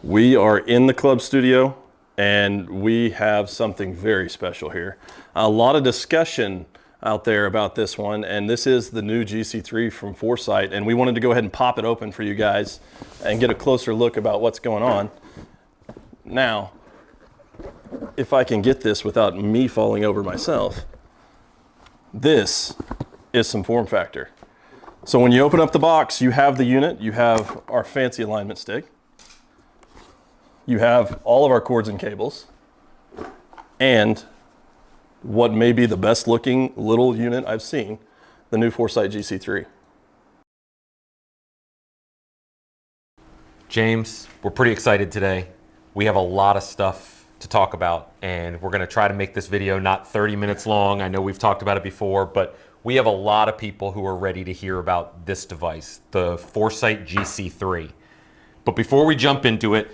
We are in the club studio and we have something very special here. A lot of discussion out there about this one, and this is the new GC3 from Foresight, and we wanted to go ahead and pop it open for you guys and get a closer look about what's going on. Now, if I can get this without me falling over myself, this is some form factor. So when you open up the box, you have the unit, you have our fancy alignment stick, you have all of our cords and cables, and what may be the best looking little unit I've seen, the new Foresight GC3. James, we're pretty excited today. We have a lot of stuff to talk about, and we're gonna try to make this video not 30 minutes long. I know we've talked about it before, but we have a lot of people who are ready to hear about this device, the Foresight GC3. But before we jump into it,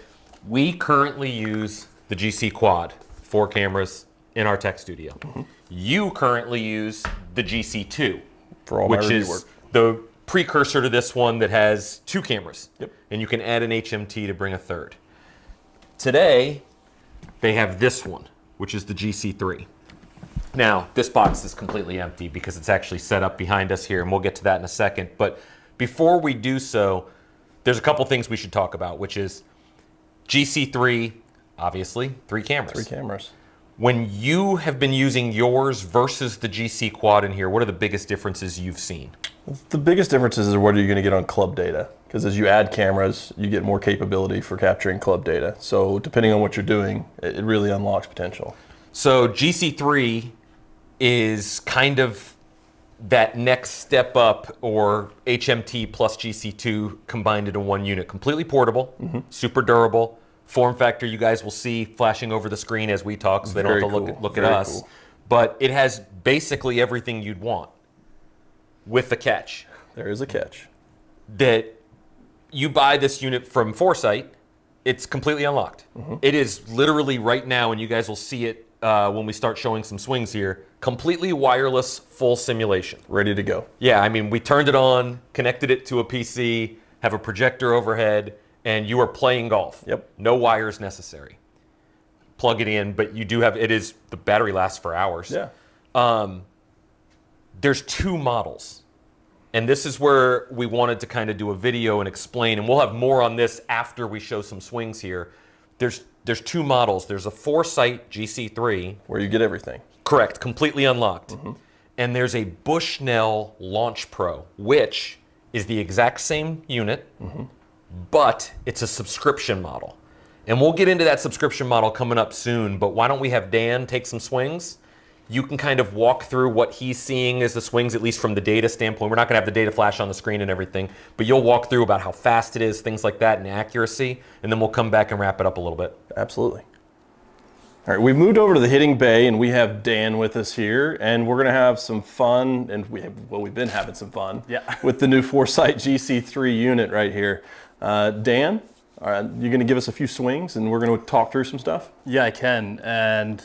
we currently use the GC Quad, 4 cameras in our tech studio. Mm-hmm. You currently use the GC2, for all which my is work. the precursor to this one that has 2 cameras. Yep. And you can add an HMT to bring a third. Today, they have this one, which is the GC3. Now, this box is completely empty because it's actually set up behind us here, and we'll get to that in a second. But before we do so, there's a couple things we should talk about, which is GC3, obviously, 3 cameras. 3 cameras. When you have been using yours versus the GC Quad in here, what are the biggest differences you've seen? The biggest differences is what are you going to get on club data? Because as you add cameras, you get more capability for capturing club data. So depending on what you're doing, it really unlocks potential. So GC3 is kind of that next step up, or HMT plus GC2 combined into one unit. Completely portable, super durable. Form factor you guys will see flashing over the screen as we talk, so they don't have to look at us. Cool. But it has basically everything you'd want, with the catch. There is a catch. That you buy this unit from Foresight, it's completely unlocked. Mm-hmm. It is literally right now, and you guys will see it when we start showing some swings here, completely wireless, full simulation. Ready to go. Yeah, I mean, we turned it on, connected it to a PC, have a projector overhead, and you are playing golf. Yep. No wires necessary. Plug it in, but you do have, the battery lasts for hours. Yeah. There's 2 models. And this is where we wanted to kind of do a video and explain, and we'll have more on this after we show some swings here. There's 2 models. There's a Foresight GC3. Where you get everything. Correct, completely unlocked. Mm-hmm. And there's a Bushnell Launch Pro, which is the exact same unit, mm-hmm. but it's a subscription model. And we'll get into that subscription model coming up soon, but why don't we have Dan take some swings? You can kind of walk through what he's seeing as the swings, at least from the data standpoint. We're not gonna have the data flash on the screen and everything, but you'll walk through about how fast it is, things like that, and accuracy, and then we'll come back and wrap it up a little bit. Absolutely. All right, we've moved over to the hitting bay, and we have Dan with us here, and we're gonna have some fun, and we've been having some fun with the new Foresight GC3 unit right here. Dan, all right, you're gonna give us a few swings, and we're gonna talk through some stuff? Yeah, I can, and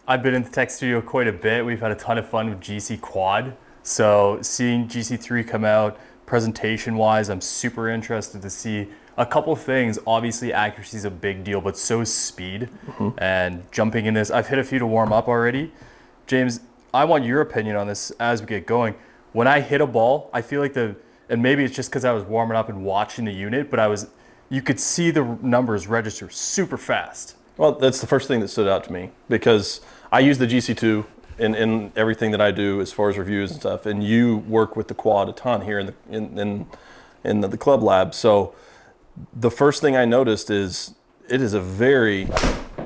I've been in the tech studio quite a bit. We've had a ton of fun with GC Quad. So seeing GC3 come out, presentation-wise, I'm super interested to see a couple things. Obviously, accuracy is a big deal, but so is speed. Mm-hmm. And jumping in this, I've hit a few to warm up already. James, I want your opinion on this as we get going. When I hit a ball, I feel like and maybe it's just because I was warming up and watching the unit, but you could see the numbers register super fast. Well, that's the first thing that stood out to me, because I use the GC2 in everything that I do as far as reviews and stuff, and you work with the Quad a ton here in the club lab. So the first thing I noticed is it is a very,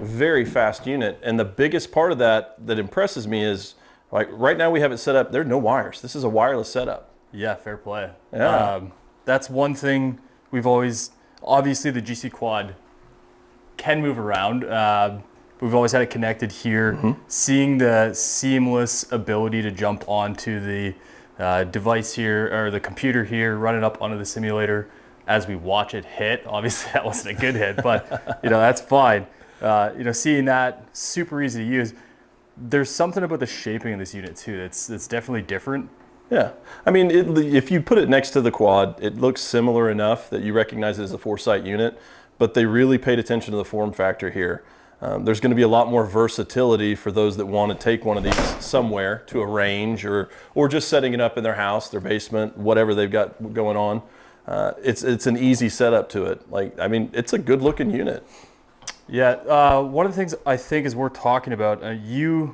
very fast unit, and the biggest part of that impresses me is, like, right now we have it set up, there are no wires. This is a wireless setup. Yeah, fair play. Yeah. That's one thing obviously the GC Quad can move around. We've always had it connected here. Mm-hmm. Seeing the seamless ability to jump onto the device here, or the computer here, run it up onto the simulator as we watch it hit. Obviously that wasn't a good hit, but that's fine. Seeing that, super easy to use. There's something about the shaping of this unit too that's definitely different. Yeah, I mean, if you put it next to the Quad, it looks similar enough that you recognize it as a Foresight unit, but they really paid attention to the form factor here. There's going to be a lot more versatility for those that want to take one of these somewhere to a range or just setting it up in their house, their basement, whatever they've got going on. It's an easy setup to it. I mean, it's a good looking unit. Yeah, one of the things I think is worth talking about, you've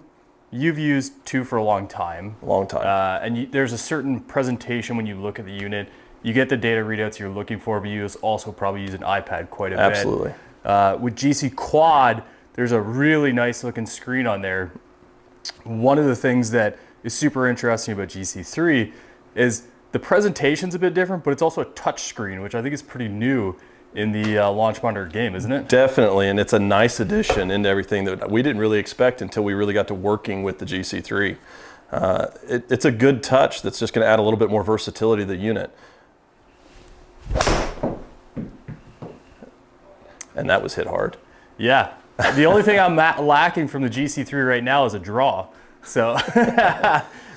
used 2 for a long time. And there's a certain presentation when you look at the unit. You get the data readouts you're looking for, but you also probably use an iPad quite a bit. Absolutely. With GC Quad, there's a really nice looking screen on there. One of the things that is super interesting about GC3 is the presentation's a bit different, but it's also a touch screen, which I think is pretty new in the Launch Monitor game, isn't it? Definitely, and it's a nice addition into everything that we didn't really expect until we really got to working with the GC3. It's a good touch that's just going to add a little bit more versatility to the unit. And that was hit hard. Yeah. The only thing I'm lacking from the GC3 right now is a draw. So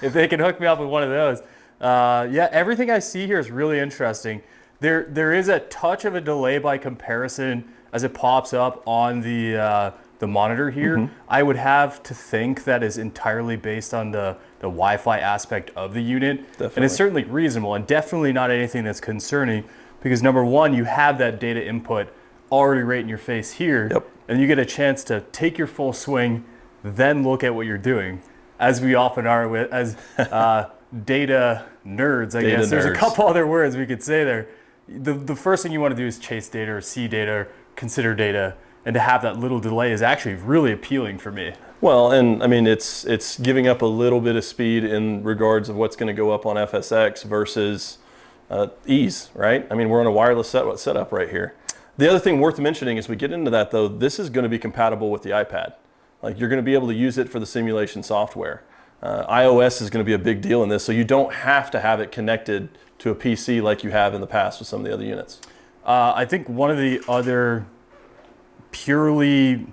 if they can hook me up with one of those. Yeah, everything I see here is really interesting. There is a touch of a delay by comparison as it pops up on the monitor here. Mm-hmm. I would have to think that is entirely based on the Wi-Fi aspect of the unit. Definitely. And it's certainly reasonable and definitely not anything that's concerning because number one, you have that data input already right in your face here. Yep. And you get a chance to take your full swing, then look at what you're doing, as we often are as data nerds, I guess. There's a couple other words we could say there. The first thing you want to do is chase data or see data or consider data, and to have that little delay is actually really appealing for me. Well, and I mean, it's giving up a little bit of speed in regards of what's going to go up on FSX versus ease, right? I mean, we're on a wireless setup right here. The other thing worth mentioning as we get into that, though, this is going to be compatible with the iPad. Like, you're going to be able to use it for the simulation software. iOS is going to be a big deal in this, so you don't have to have it connected to a PC like you have in the past with some of the other units. I think one of the other purely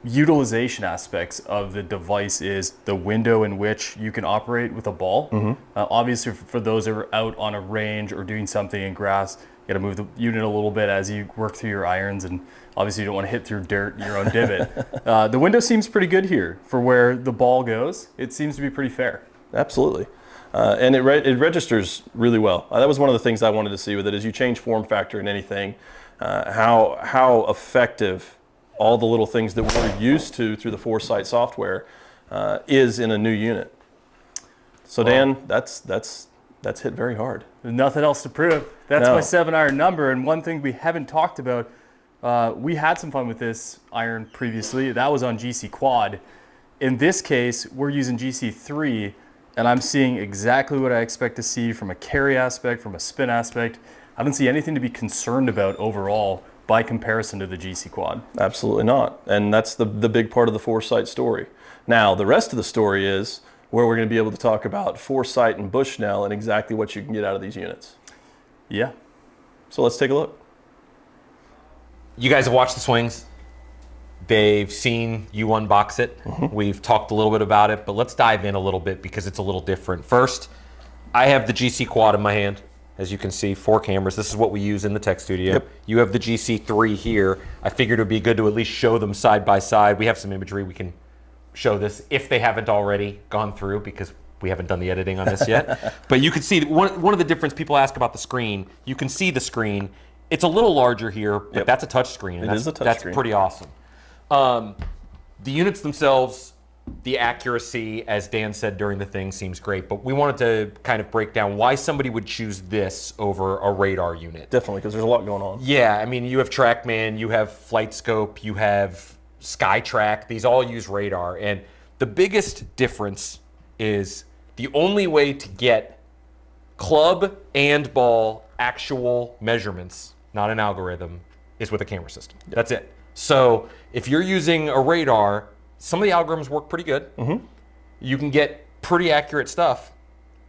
utilization aspects of the device is the window in which you can operate with a ball. Mm-hmm. Obviously, for those that are out on a range or doing something in grass, you got to move the unit a little bit as you work through your irons, and obviously you don't want to hit through dirt in your own divot. The window seems pretty good here for where the ball goes. It seems to be pretty fair. Absolutely. And it registers really well. That was one of the things I wanted to see with it is you change form factor in anything, how effective all the little things that we're used to through the Foresight software is in a new unit. So Dan, that's hit very hard. There's nothing else to prove. That's my 7-iron number. And one thing we haven't talked about, we had some fun with this iron previously. That was on GC Quad. In this case, we're using GC3, and I'm seeing exactly what I expect to see from a carry aspect, from a spin aspect. I don't see anything to be concerned about overall by comparison to the GC Quad. Absolutely not. And that's the big part of the Foresight story. Now, the rest of the story is where we're going to be able to talk about Foresight and Bushnell and exactly what you can get out of these units. Yeah. So let's take a look. You guys have watched the swings. They've seen you unbox it. Mm-hmm. We've talked a little bit about it, but let's dive in a little bit because it's a little different. First, I have the GC Quad in my hand. As you can see, 4 cameras. This is what we use in the tech studio. Yep. You have the GC3 here. I figured it would be good to at least show them side by side. We have some imagery we can show this if they haven't already gone through because we haven't done the editing on this yet. But you can see one of the difference people ask about the screen. You can see the screen. It's a little larger here, but yep. That's a touch screen. It is a touch screen. That's pretty awesome. The units themselves, the accuracy, as Dan said during the thing, seems great. But we wanted to kind of break down why somebody would choose this over a radar unit. Definitely, because there's a lot going on. Yeah, I mean, you have TrackMan, you have Flight Scope, you have SkyTrack. These all use radar. And the biggest difference is the only way to get club and ball actual measurements, not an algorithm, is with a camera system. Yep. That's it. So if you're using a radar, some of the algorithms work pretty good. Mm-hmm. You can get pretty accurate stuff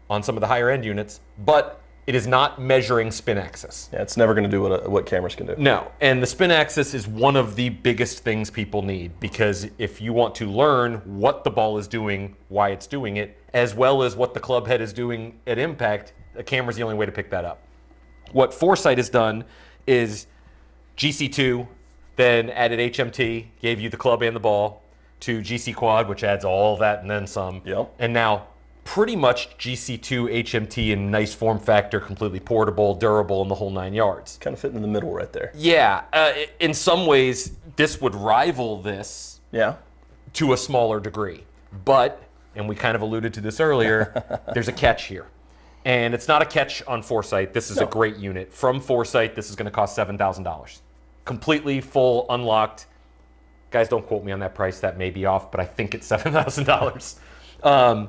on some of the higher end units, but it is not measuring spin axis. Yeah, it's never going to do what cameras can do. No, and the spin axis is one of the biggest things people need because if you want to learn what the ball is doing, why it's doing it, as well as what the club head is doing at impact, a camera's the only way to pick that up. What Foresight has done is GC2, then added HMT, gave you the club and the ball, to GC Quad, which adds all that and then some. Yep. And now pretty much GC2 HMT in nice form factor, completely portable, durable, and the whole 9 yards. Kind of fitting in the middle right there. Yeah, in some ways, this would rival this Yeah. to a smaller degree. But, and we kind of alluded to this earlier, there's a catch here. And it's not a catch on Foresight. This is a great unit. From Foresight, this is going to cost $7,000. Completely full, unlocked. Guys, don't quote me on that price. That may be off, but I think it's $7,000.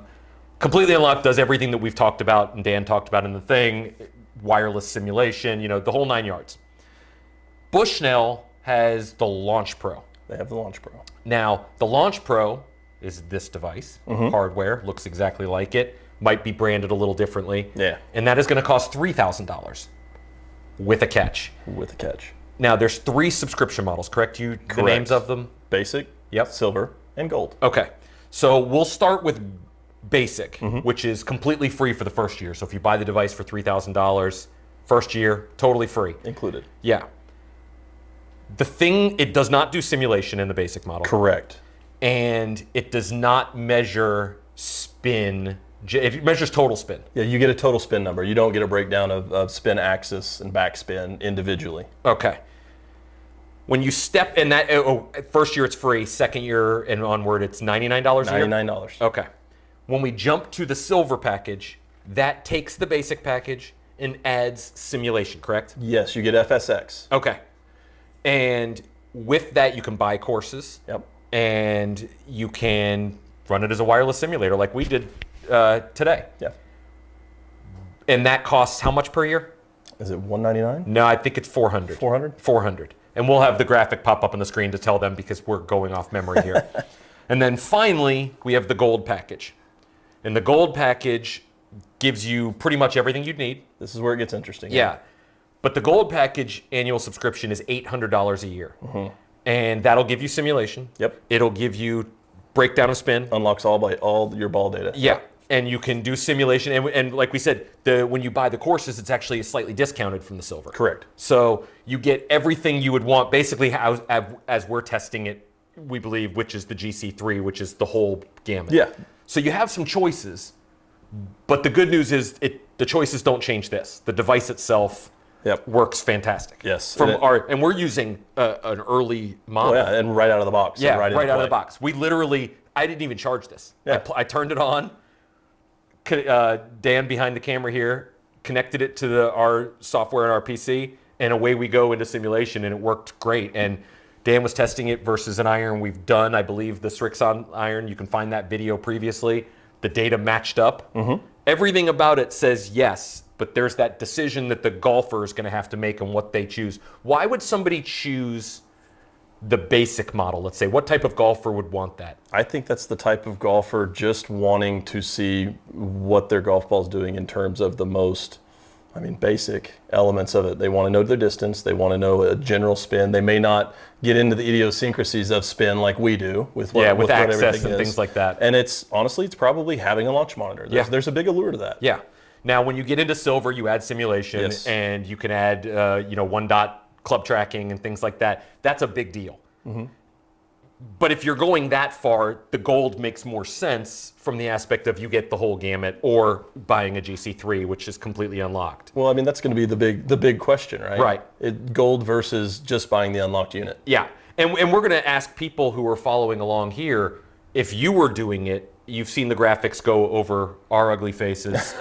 Completely unlocked, does everything that we've talked about and Dan talked about in the thing. Wireless simulation, the whole 9 yards. Bushnell has the Launch Pro. They have the Launch Pro. Now, the Launch Pro is this device. Hardware, looks exactly like it. Might be branded a little differently. Yeah. And that is going to cost $3,000 with a catch. With a catch. Now, there's 3 subscription models, correct? The names of them? Basic, Yep. silver, and gold. Okay. So we'll start with basic, which is completely free for the first year. So if you buy the device for $3,000, first year, totally free. Included. Yeah. The thing, it does not do simulation in the basic model. Correct. And it does not measure spin. It measures total spin. Yeah, you get a total spin number. You don't get a breakdown of spin axis and backspin individually. Okay. When you step in that, first year it's free, second year and onward it's $99 a year? $99. Okay. When we jump to the silver package, that takes the basic package and adds simulation, correct? Yes, you get FSX. Okay. And with that, you can buy courses. Yep. And you can run it as a wireless simulator like we did today. Yeah. And that costs how much per year? Is it $199? No, I think it's $400. $400? $400. And we'll have the graphic pop up on the screen to tell them because we're going off memory here. And then finally, we have the gold package. And the gold package gives you pretty much everything you'd need. This is where it gets interesting. Yeah. But the gold package annual subscription is $800 a year. And that'll give you simulation. Yep. It'll give you breakdown of spin. Unlocks all your ball data. Yeah. And you can do simulation. And like we said, when you buy the courses, it's actually slightly discounted from the silver. Correct. So you get everything you would want, basically as we're testing it, we believe, which is the GC3, which is the whole gamut. Yeah. So you have some choices, but the good news is the choices don't change this. The device itself works fantastic. Yes. And we're using an early model. Oh, yeah, and right out of the box. Yeah, right out of the box. We literally, I didn't even charge this. Yeah. I turned it on. Dan behind the camera here connected it to our software in our PC, and away we go into simulation, and it worked great. And Dan was testing it versus an iron we've done, I believe, the Strixon iron. You can find that video previously. The data matched up. Everything about it says yes, but there's that decision that the golfer is going to have to make on what they choose. Why would somebody choose the basic model, let's say? What type of golfer would want that? I think that's the type of golfer just wanting to see what their golf ball is doing in terms of the most, basic elements of it. They want to know their distance. They want to know a general spin. They may not get into the idiosyncrasies of spin like we do with with access what everything and is. things like that. And it's probably having a launch monitor. There's a big allure to that. Yeah. Now, when you get into silver, you add simulation, and you can add, 1-dot club tracking and things like that. That's a big deal. But if you're going that far, the gold makes more sense from the aspect of you get the whole gamut, or buying a GC3, which is completely unlocked. Well, that's going to be the big question, right? Right. Gold versus just buying the unlocked unit. Yeah. And we're going to ask people who are following along here, if you were doing it, you've seen the graphics go over our ugly faces.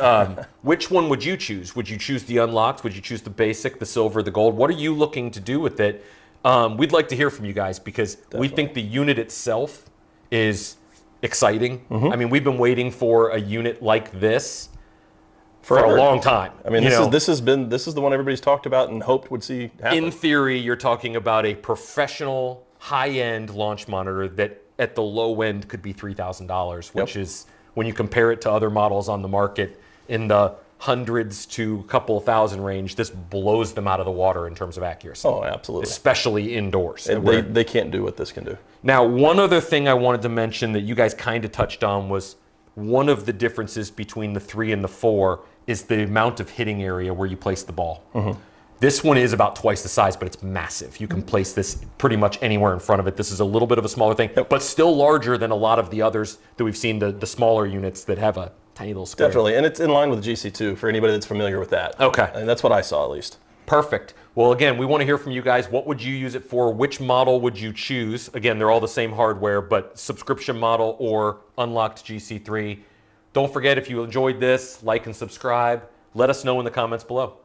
Which one would you choose? Would you choose the unlocked? Would you choose the basic, the silver, the gold? What are you looking to do with it? We'd like to hear from you guys, because we think the unit itself is exciting. We've been waiting for a unit like this for a long time. This is the one everybody's talked about and hoped would see happen. In theory, you're talking about a professional, high-end launch monitor that at the low end could be $3,000, which is, when you compare it to other models on the market in the hundreds to a couple thousand range, this blows them out of the water in terms of accuracy. Oh, absolutely. Especially indoors. They can't do what this can do. Now, one other thing I wanted to mention that you guys kind of touched on was one of the differences between the 3 and the 4 is the amount of hitting area where you place the ball. This one is about twice the size, but it's massive. You can place this pretty much anywhere in front of it. This is a little bit of a smaller thing, but still larger than a lot of the others that we've seen, the smaller units that have a tiny little square. Definitely, and it's in line with the GC2 for anybody that's familiar with that. Okay. And that's what I saw at least. Perfect. Well, again, we want to hear from you guys. What would you use it for? Which model would you choose? Again, they're all the same hardware, but subscription model or unlocked GC3. Don't forget, if you enjoyed this, like and subscribe. Let us know in the comments below.